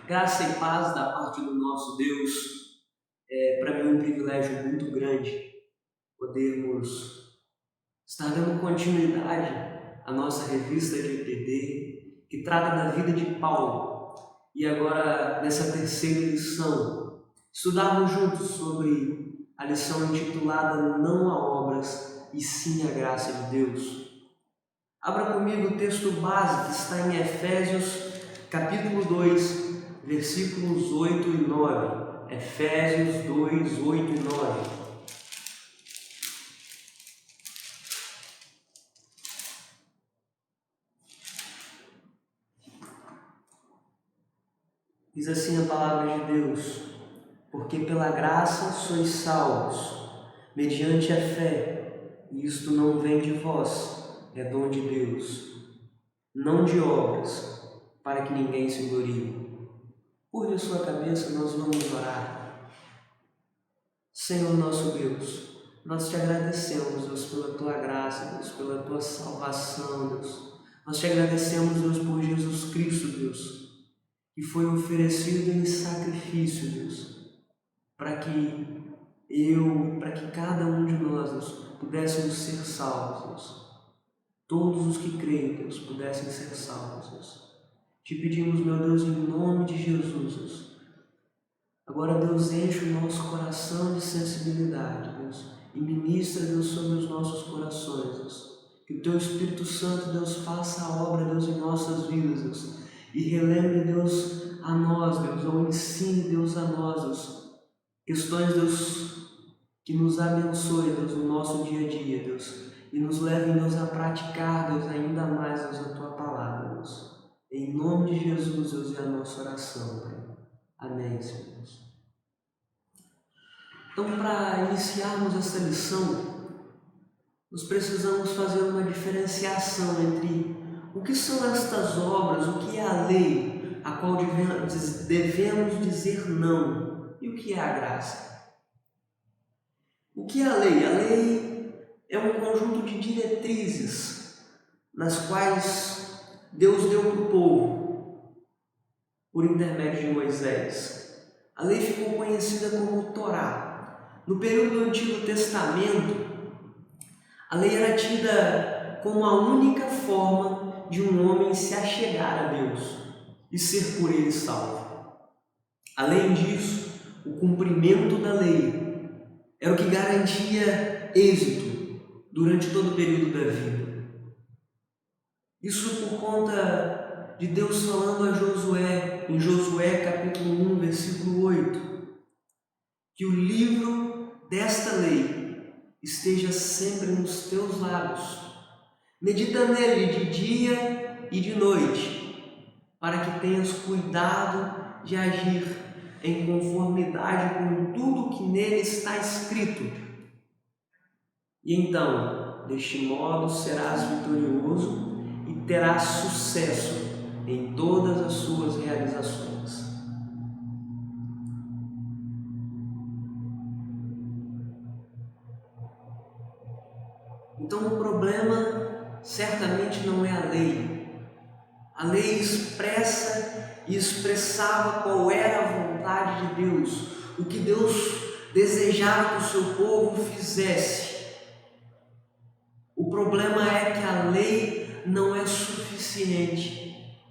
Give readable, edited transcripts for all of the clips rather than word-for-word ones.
Graça e paz da parte do nosso Deus. Para mim é um privilégio muito grande podermos estar dando continuidade à nossa revista de EPD, que trata da vida de Paulo. E agora, nessa terceira lição, estudarmos juntos sobre a lição intitulada Não há obras, e sim a graça de Deus. Abra comigo o texto base que está em Efésios, capítulo 2, versículos 8 e 9. Efésios 2, 8 e 9. Diz assim a palavra de Deus: porque pela graça sois salvos, mediante a fé, e isto não vem de vós, é dom de Deus, não de obras, para que ninguém se glorie. Curve a sua cabeça, nós vamos orar. Senhor nosso Deus, nós te agradecemos, Deus, pela tua graça, Deus, pela tua salvação, Deus. Nós te agradecemos, Deus, por Jesus Cristo, Deus, que foi oferecido em sacrifício, Deus, para que para que cada um de nós, Deus, pudéssemos ser salvos, Deus. Todos os que creem, Deus, pudessem ser salvos, Deus. Te pedimos, meu Deus, em nome de Jesus, Deus. Agora, Deus, enche o nosso coração de sensibilidade, Deus, e ministra, Deus, sobre os nossos corações, Deus. Que o Teu Espírito Santo, Deus, faça a obra, Deus, em nossas vidas, Deus, e relembre, Deus, a nós, Deus, ou ensine, Deus, a nós, Deus, questões, Deus, que nos abençoe, Deus, no nosso dia a dia, Deus, e nos levem, Deus, a praticar, Deus, ainda mais, Deus, a Tua palavra, Deus. Em nome de Jesus, Deus, é a nossa oração, Pai. Amém, Senhor. Então, para iniciarmos essa lição, nós precisamos fazer uma diferenciação entre o que são estas obras, o que é a lei, a qual devemos dizer não, e o que é a graça. O que é a lei? A lei é um conjunto de diretrizes nas quais Deus deu para o povo por intermédio de Moisés. A lei ficou conhecida como Torá. No período do Antigo Testamento, a lei era tida como a única forma de um homem se achegar a Deus e ser por ele salvo. Além disso, o cumprimento da lei era o que garantia êxito durante todo o período da vida. Isso por conta de Deus falando a Josué, em Josué capítulo 1, versículo 8, que o livro desta lei esteja sempre nos teus lábios. Medita nele de dia e de noite, para que tenhas cuidado de agir em conformidade com tudo que nele está escrito. E então, deste modo, serás vitorioso e terás sucesso em todas as suas realizações. Então o problema certamente não é a lei. A lei expressa e expressava qual era a vontade de Deus, o que Deus desejava que o seu povo fizesse. O problema é que a lei não é suficiente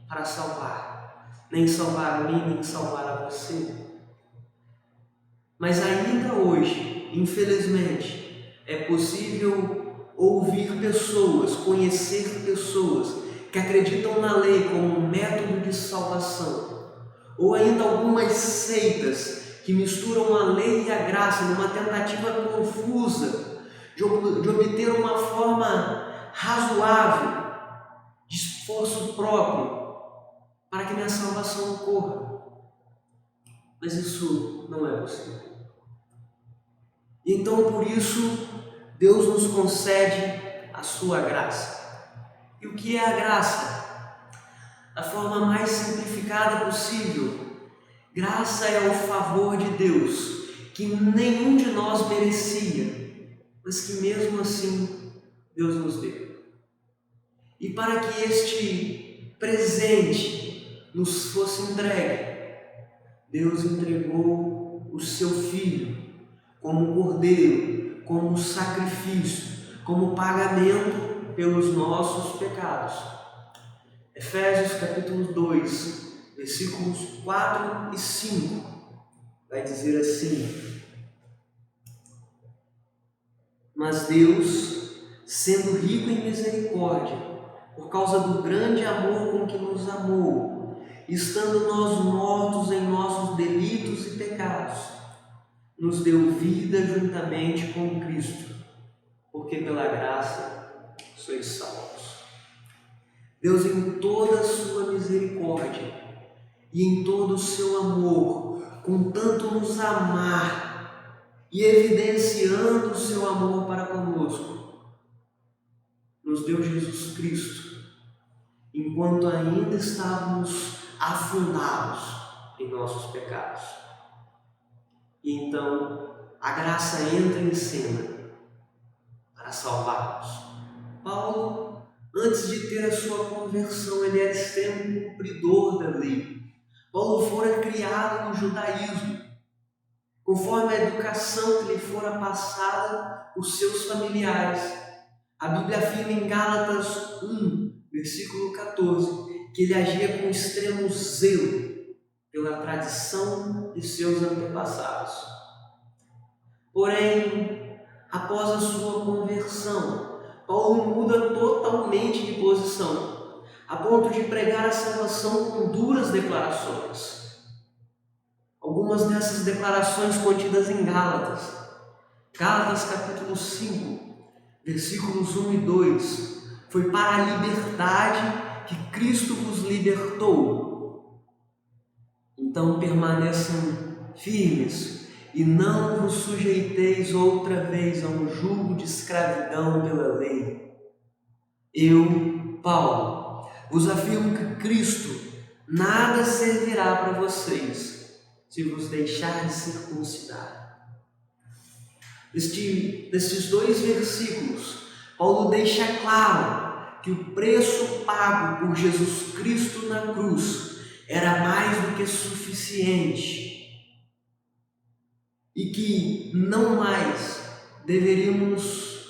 para salvar, nem salvar a mim, nem salvar a você. Mas ainda hoje, infelizmente, é possível ouvir pessoas, conhecer pessoas que acreditam na lei como um método de salvação, ou ainda algumas seitas que misturam a lei e a graça numa tentativa confusa de obter uma forma razoável de esforço próprio para que minha salvação ocorra. Mas isso não é possível. Então, por isso, Deus nos concede a sua graça. E o que é a graça? Da forma mais simplificada possível, graça é o favor de Deus, que nenhum de nós merecia, mas que mesmo assim Deus nos deu. E para que este presente nos fosse entregue, Deus entregou o seu Filho como cordeiro, como sacrifício, como pagamento pelos nossos pecados. Efésios capítulo 2, versículos 4 e 5, vai dizer assim: Mas Deus, sendo rico em misericórdia, por causa do grande amor com que nos amou, estando nós mortos em nossos delitos e pecados, nos deu vida juntamente com Cristo, porque pela graça sois salvos. Deus, em toda a sua misericórdia e em todo o seu amor, com tanto nos amar e evidenciando o seu amor para conosco, nos deu Jesus Cristo, enquanto ainda estávamos afundados em nossos pecados. E então a graça entra em cena para salvar-nos. Paulo, antes de ter a sua conversão, ele era extremo cumpridor da lei. Paulo fora criado no judaísmo, conforme a educação que lhe fora passada por seus familiares. A Bíblia afirma em Gálatas 1, versículo 14, que ele agia com extremo zelo pela tradição de seus antepassados. Porém, após a sua conversão, Paulo muda totalmente de posição, a ponto de pregar a salvação com duras declarações. Algumas dessas declarações contidas em Gálatas. Gálatas capítulo 5, versículos 1 e 2. Foi para a liberdade que Cristo vos libertou. Então permaneçam firmes e não vos sujeiteis outra vez a um jugo de escravidão pela lei. Eu, Paulo, vos afirmo que Cristo nada servirá para vocês se vos deixarem circuncidar. Nestes dois versículos, Paulo deixa claro que o preço pago por Jesus Cristo na cruz era mais do que suficiente e que não mais deveríamos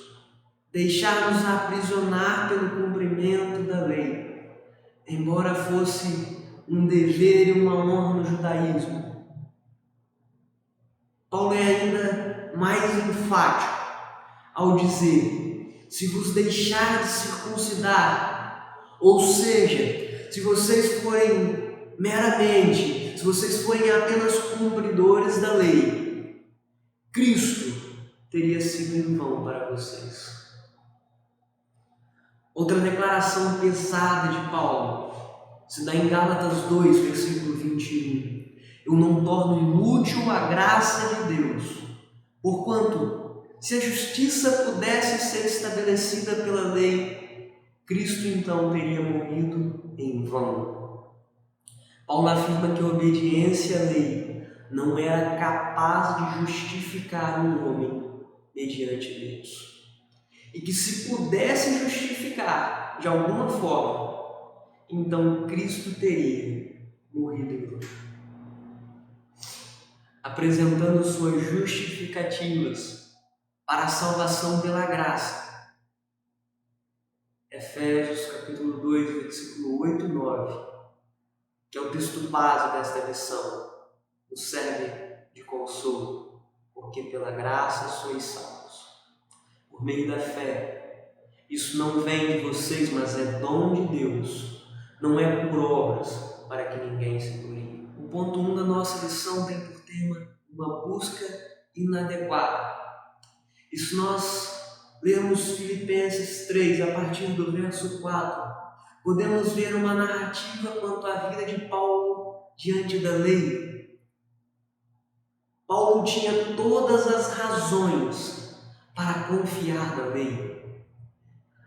deixar-nos aprisionar pelo cumprimento da lei, embora fosse um dever e uma honra no judaísmo. Paulo é ainda mais enfático ao dizer: se vos deixardes circuncidar, ou seja, se vocês forem meramente, se vocês forem apenas cumpridores da lei, Cristo teria sido em vão para vocês. Outra declaração pesada de Paulo se dá em Gálatas 2, versículo 21. Eu não torno inútil a graça de Deus, porquanto, se a justiça pudesse ser estabelecida pela lei, Cristo então teria morrido em vão. Paulo afirma que a obediência à lei não era capaz de justificar um homem mediante Deus. E que se pudesse justificar de alguma forma, então Cristo teria morrido em vão. Apresentando suas justificativas para a salvação pela graça. Efésios capítulo 2, versículo 8 e 9, que é o texto base desta lição, nos serve de consolo, porque pela graça sois salvos, por meio da fé. Isso não vem de vocês, mas é dom de Deus, não é por obras, para que ninguém se glorie. O ponto 1 da nossa lição tem por tema uma busca inadequada. E se nós lermos Filipenses 3, a partir do verso 4, podemos ver uma narrativa quanto à vida de Paulo diante da lei. Paulo tinha todas as razões para confiar na lei.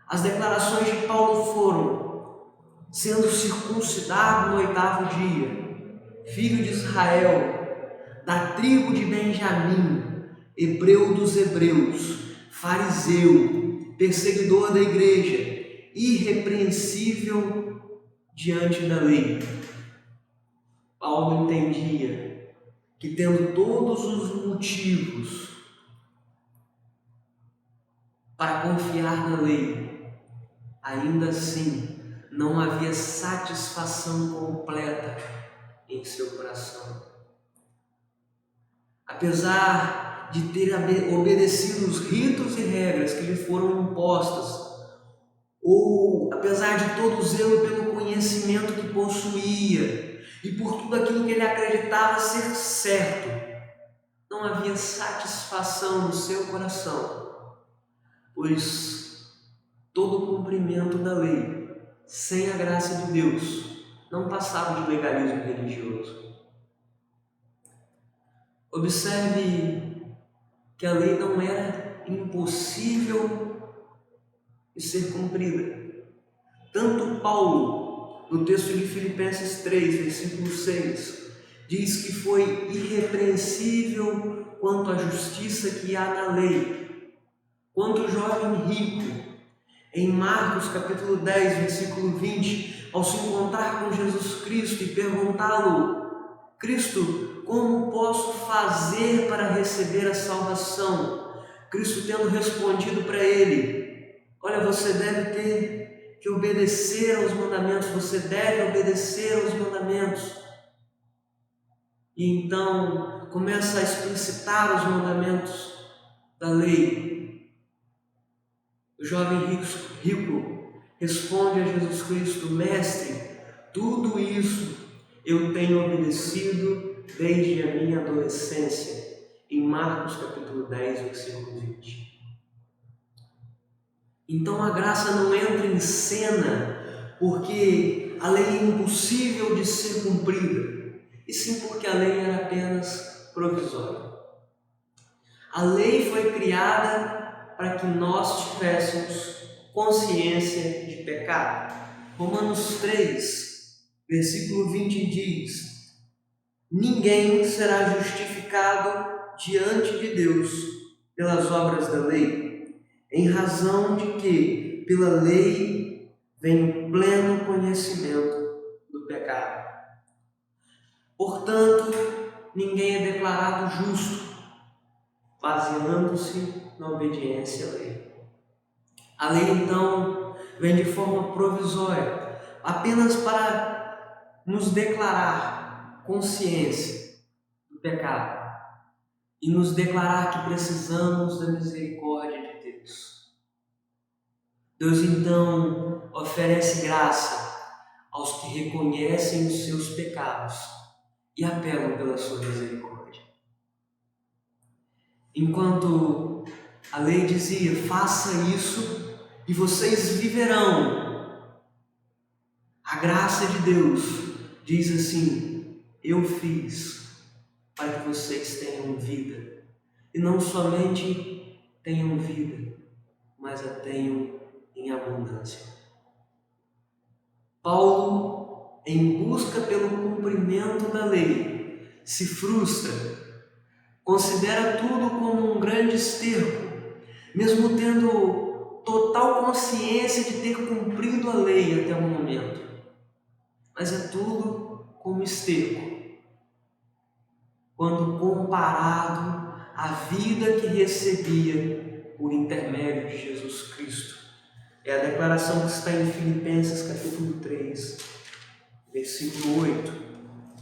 As declarações de Paulo foram: sendo circuncidado no 8º dia, filho de Israel, da tribo de Benjamim, hebreu dos hebreus, fariseu, perseguidor da igreja, irrepreensível diante da lei. Paulo entendia que, tendo todos os motivos para confiar na lei, ainda assim não havia satisfação completa em seu coração. Apesar de ter obedecido os ritos e regras que lhe foram impostas, ou apesar de todo o zelo pelo conhecimento que possuía e por tudo aquilo que ele acreditava ser certo, não havia satisfação no seu coração, pois todo o cumprimento da lei, sem a graça de Deus, não passava de legalismo religioso. Observe que a lei não era impossível de ser cumprida. Tanto Paulo, no texto de Filipenses 3, versículo 6, diz que foi irrepreensível quanto à justiça que há na lei, quanto o jovem rico, em Marcos capítulo 10, versículo 20, ao se encontrar com Jesus Cristo e perguntá-lo: Cristo, como posso fazer para receber a salvação? Cristo tendo respondido para ele: olha, você deve ter que obedecer aos mandamentos, você deve obedecer aos mandamentos. E então começa a explicitar os mandamentos da lei. O jovem rico responde a Jesus Cristo: Mestre, tudo isso eu tenho obedecido desde a minha adolescência. Em Marcos capítulo 10, versículo 20. Então a graça não entra em cena porque a lei é impossível de ser cumprida, e sim porque a lei era apenas provisória. A lei foi criada para que nós tivéssemos consciência de pecado. Romanos 3, versículo 20 diz: ninguém será justificado diante de Deus pelas obras da lei, em razão de que pela lei vem o pleno conhecimento do pecado. Portanto, ninguém é declarado justo baseando-se na obediência à lei. A lei, então, vem de forma provisória, apenas para nos declarar consciência do pecado e nos declarar que precisamos da misericórdia de Deus. Deus, então, oferece graça aos que reconhecem os seus pecados e apelam pela sua misericórdia. Enquanto a lei dizia: faça isso e vocês viverão, a graça de Deus diz assim: eu fiz para que vocês tenham vida, e não somente tenham vida, mas a tenham em abundância. Paulo, em busca pelo cumprimento da lei, se frustra, considera tudo como um grande esterco, mesmo tendo total consciência de ter cumprido a lei até o momento. Mas é tudo como esterco quando comparado à vida que recebia por intermédio de Jesus Cristo. É a declaração que está em Filipenses capítulo 3, versículo 8.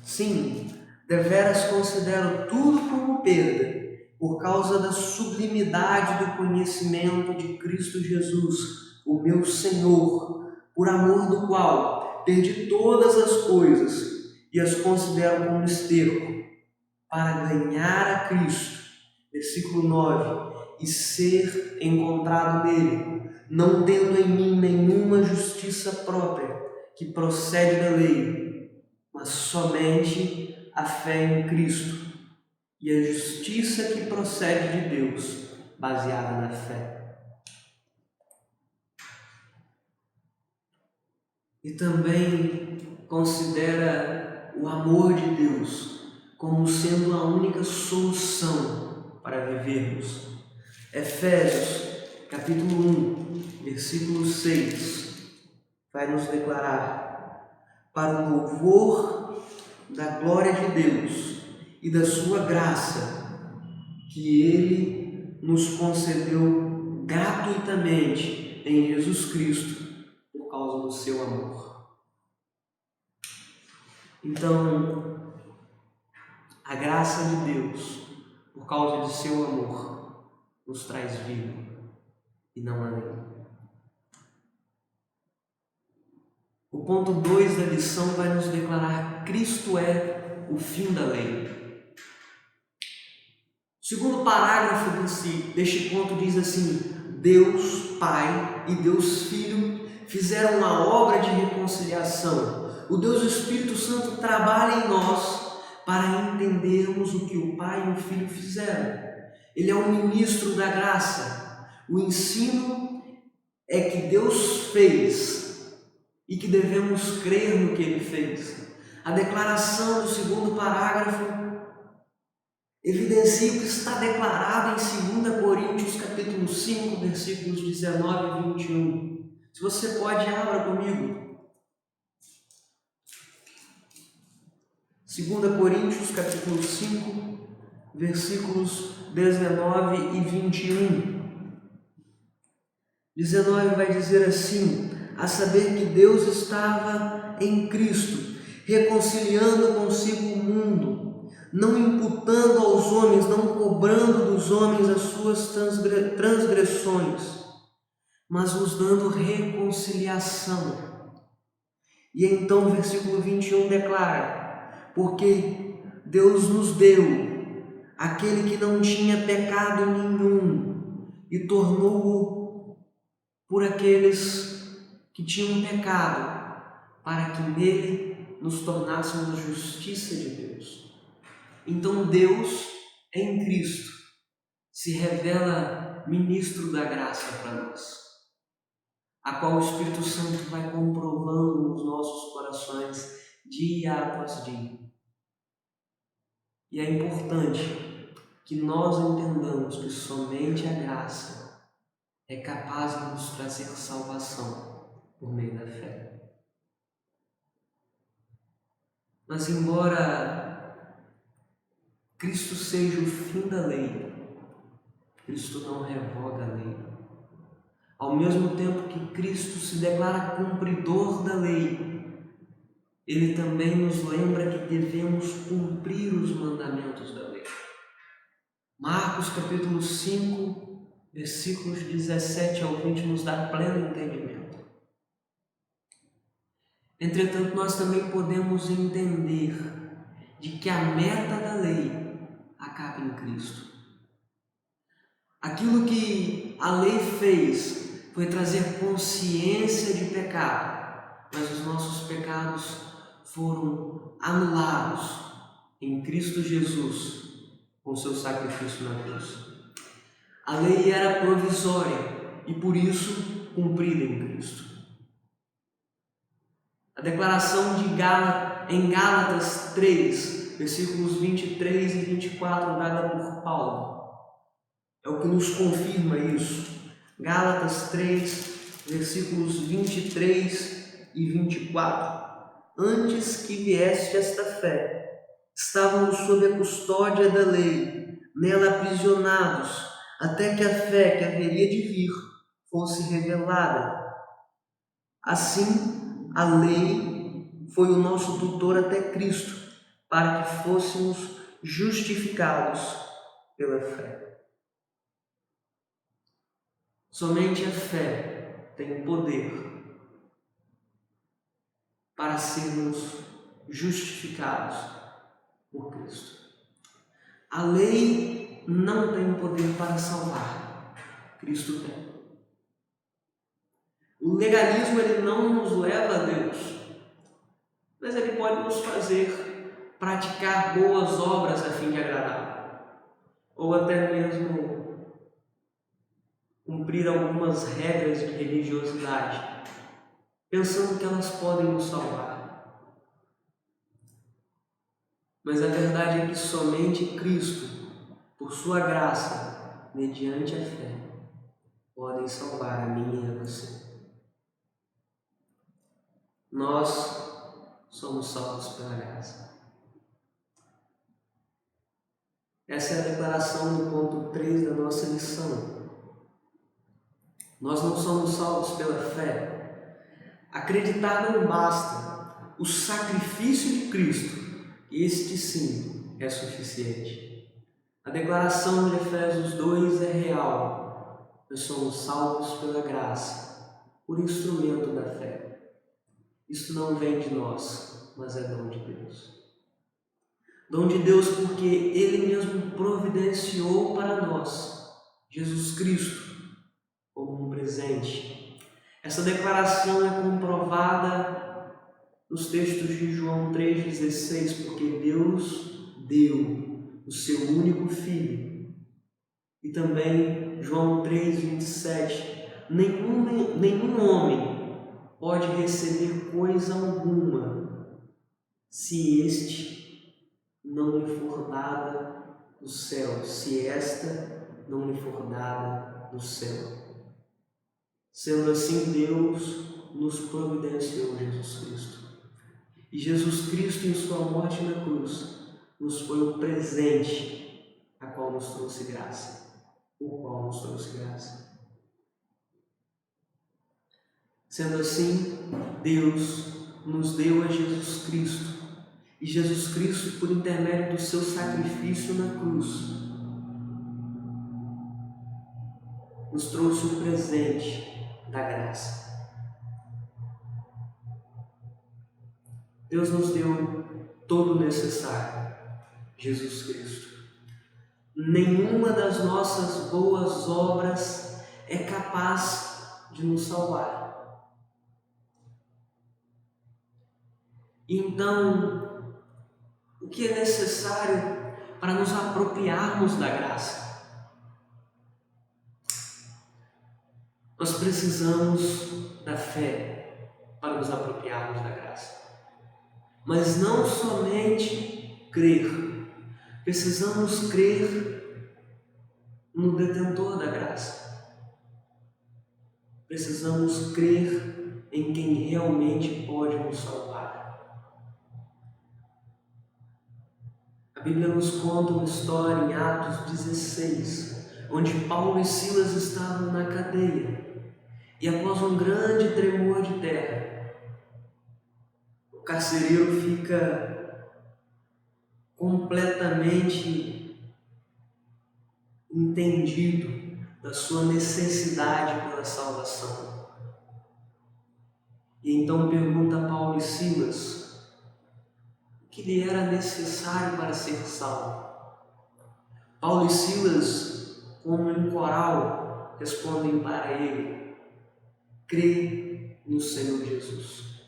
Sim, deveras considero tudo como perda, por causa da sublimidade do conhecimento de Cristo Jesus, o meu Senhor, por amor do qual perdi todas as coisas e as considero como esterco, para ganhar a Cristo, versículo 9, e ser encontrado nele, não tendo em mim nenhuma justiça própria que procede da lei, mas somente a fé em Cristo e a justiça que procede de Deus, baseada na fé. E também considera o amor de Deus como sendo a única solução para vivermos. Efésios, capítulo 1, versículo 6, vai nos declarar: para o louvor da glória de Deus e da sua graça que Ele nos concedeu gratuitamente em Jesus Cristo por causa do seu amor. Então, a graça de Deus, por causa de seu amor, nos traz vida e não a lei. O ponto 2 da lição vai nos declarar que Cristo é o fim da lei. O segundo parágrafo deste ponto diz assim: Deus Pai e Deus Filho fizeram uma obra de reconciliação. O Deus Espírito Santo trabalha em nós para entendermos o que o Pai e o Filho fizeram. Ele é o ministro da graça. O ensino é que Deus fez e que devemos crer no que Ele fez. A declaração do segundo parágrafo evidencia o que está declarado em 2 Coríntios capítulo 5, versículos 19 e 21. Se você pode, abra comigo. 2 Coríntios capítulo 5, versículos 19 e 21. 19 vai dizer assim: a saber que Deus estava em Cristo, reconciliando consigo o mundo, não imputando aos homens, não cobrando dos homens as suas transgressões, mas os dando reconciliação. E então o versículo 21 declara: porque Deus nos deu aquele que não tinha pecado nenhum e tornou-o por aqueles que tinham pecado, para que nele nos tornássemos justiça de Deus. Então Deus, em Cristo, se revela ministro da graça para nós, a qual o Espírito Santo vai comprovando nos nossos corações dia após dia. E é importante que nós entendamos que somente a graça é capaz de nos trazer salvação por meio da fé. Mas embora Cristo seja o fim da lei, Cristo não revoga a lei. Ao mesmo tempo que Cristo se declara cumpridor da lei, Ele também nos lembra que devemos cumprir os mandamentos da lei. Marcos capítulo 5, versículos 17 ao 20 nos dá pleno entendimento. Entretanto, nós também podemos entender de que a meta da lei acaba em Cristo. Aquilo que a lei fez foi trazer consciência de pecado, mas os nossos pecados foram anulados em Cristo Jesus com seu sacrifício na cruz. A lei era provisória e por isso cumprida em Cristo. A declaração em Gálatas 3, versículos 23 e 24, dada por Paulo, é o que nos confirma isso. Gálatas 3, versículos 23 e 24. Antes que viesse esta fé, estávamos sob a custódia da lei, nela aprisionados, até que a fé que haveria de vir fosse revelada. Assim, a lei foi o nosso tutor até Cristo, para que fôssemos justificados pela fé. Somente a fé tem poder para sermos justificados por Cristo. A lei não tem poder para salvar, Cristo tem. O legalismo ele não nos leva a Deus, mas ele pode nos fazer praticar boas obras a fim de agradá-lo, ou até mesmo cumprir algumas regras de religiosidade, pensando que elas podem nos salvar. Mas a verdade é que somente Cristo, por sua graça, mediante a fé, podem salvar a mim e a você. Nós somos salvos pela graça. Essa é a declaração do ponto 3 da nossa lição. Nós não somos salvos pela fé. Acreditar não basta. O sacrifício de Cristo, este sim, é suficiente. A declaração de Efésios 2 é real. Nós somos salvos pela graça, por instrumento da fé. Isso não vem de nós, mas é dom de Deus. Dom de Deus porque Ele mesmo providenciou para nós Jesus Cristo como um presente. Essa declaração é comprovada nos textos de João 3,16, porque Deus deu o seu único Filho. E também João 3,27, nenhum homem pode receber coisa alguma se este não lhe for dada do céu, se esta não lhe for dada do céu. Sendo assim, Deus nos providenciou Jesus Cristo. E Jesus Cristo, em sua morte na cruz, nos foi o presente a qual nos trouxe graça. O qual nos trouxe graça. Sendo assim, Deus nos deu a Jesus Cristo. E Jesus Cristo, por intermédio do seu sacrifício na cruz, nos trouxe o presente da graça. Deus nos deu todo o necessário, Jesus Cristo. Nenhuma das nossas boas obras é capaz de nos salvar. Então, o que é necessário para nos apropriarmos da graça? Nós precisamos da fé para nos apropriarmos da graça. Mas não somente crer. Precisamos crer no detentor da graça. Precisamos crer em quem realmente pode nos salvar. A Bíblia nos conta uma história em Atos 16, onde Paulo e Silas estavam na cadeia e após um grande tremor de terra, o carcereiro fica completamente entendido da sua necessidade pela salvação. E então pergunta a Paulo e Silas o que lhe era necessário para ser salvo. Paulo e Silas, como em coral, respondem para ele: crê no Senhor Jesus.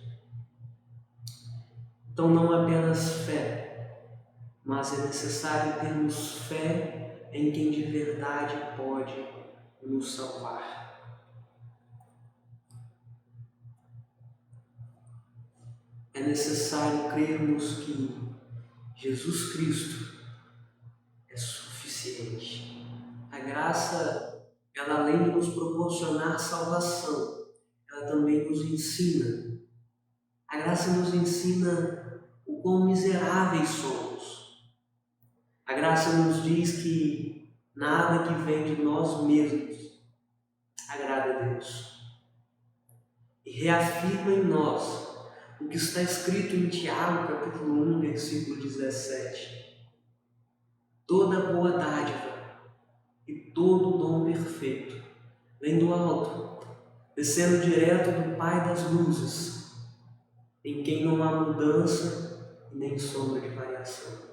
Então não apenas fé, mas é necessário termos fé em quem de verdade pode nos salvar. É necessário crermos que Jesus Cristo é suficiente. A graça, ela além de nos proporcionar salvação, ela também nos ensina. A graça nos ensina o quão miseráveis somos. A graça nos diz que nada que vem de nós mesmos agrada a Deus. E reafirma em nós o que está escrito em Tiago, capítulo 1, versículo 17. Toda boa dádiva e todo dom perfeito vem do alto, descendo direto do Pai das luzes, em quem não há mudança e nem sombra de variação.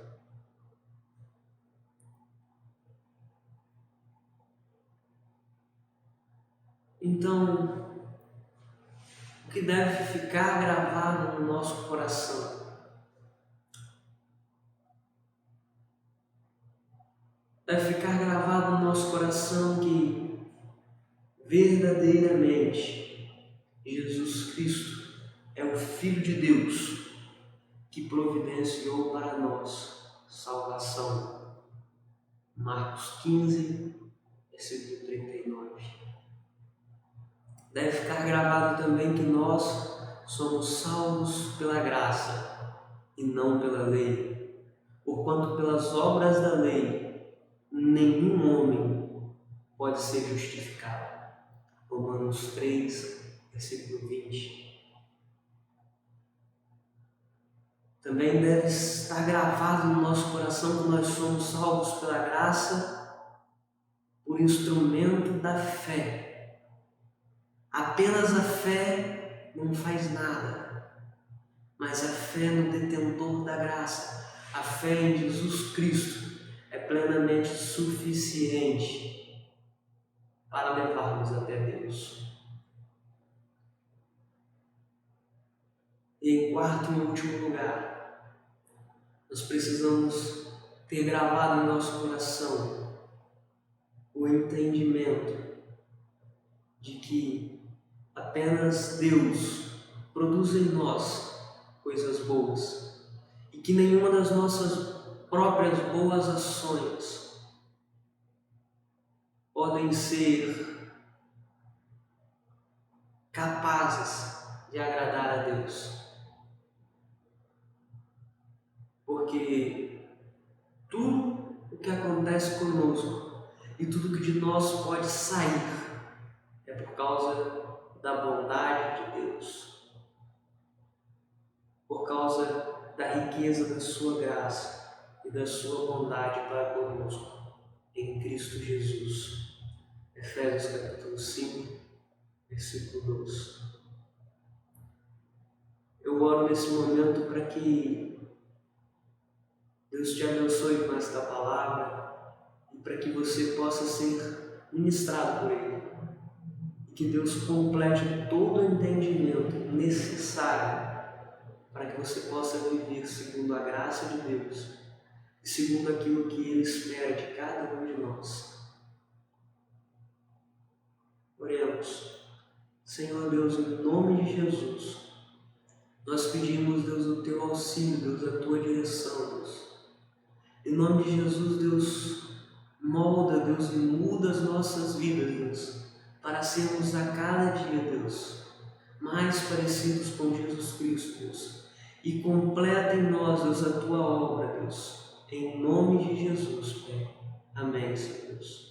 Então, o que deve ficar gravado no nosso coração? Deve ficar gravado no nosso coração que verdadeiramente Jesus Cristo é o Filho de Deus que providenciou para nós salvação. Marcos 15, versículo 39. Deve ficar gravado também que nós somos salvos pela graça e não pela lei, porquanto pelas obras da lei nenhum homem pode ser justificado. Romanos 3, versículo 20. Também deve estar gravado no nosso coração que nós somos salvos pela graça, por instrumento da fé. Apenas a fé não faz nada, mas a fé no detentor da graça, a fé em Jesus Cristo, é plenamente suficiente para levar-nos até Deus. E em quarto e último lugar, nós precisamos ter gravado em nosso coração o entendimento de que apenas Deus produz em nós coisas boas e que nenhuma das nossas próprias boas ações podem ser capazes de agradar a Deus. Porque tudo o que acontece conosco e tudo que de nós pode sair é por causa da bondade de Deus, por causa da riqueza da sua graça e da sua bondade para conosco em Cristo Jesus. Efésios capítulo 5, versículo 2. Eu oro nesse momento para que Deus te abençoe com esta palavra e para que você possa ser ministrado por Ele. E que Deus complete todo o entendimento necessário para que você possa viver segundo a graça de Deus e segundo aquilo que Ele espera de cada um de nós. Oremos. Senhor Deus, em nome de Jesus, nós pedimos, Deus, o Teu auxílio, Deus, a Tua direção, Deus. Em nome de Jesus, Deus, molda, Deus, e muda as nossas vidas, Deus, para sermos a cada dia, Deus, mais parecidos com Jesus Cristo, Deus, e completa em nós, Deus, a Tua obra, Deus, em nome de Jesus, Pai. Amém, Senhor Deus.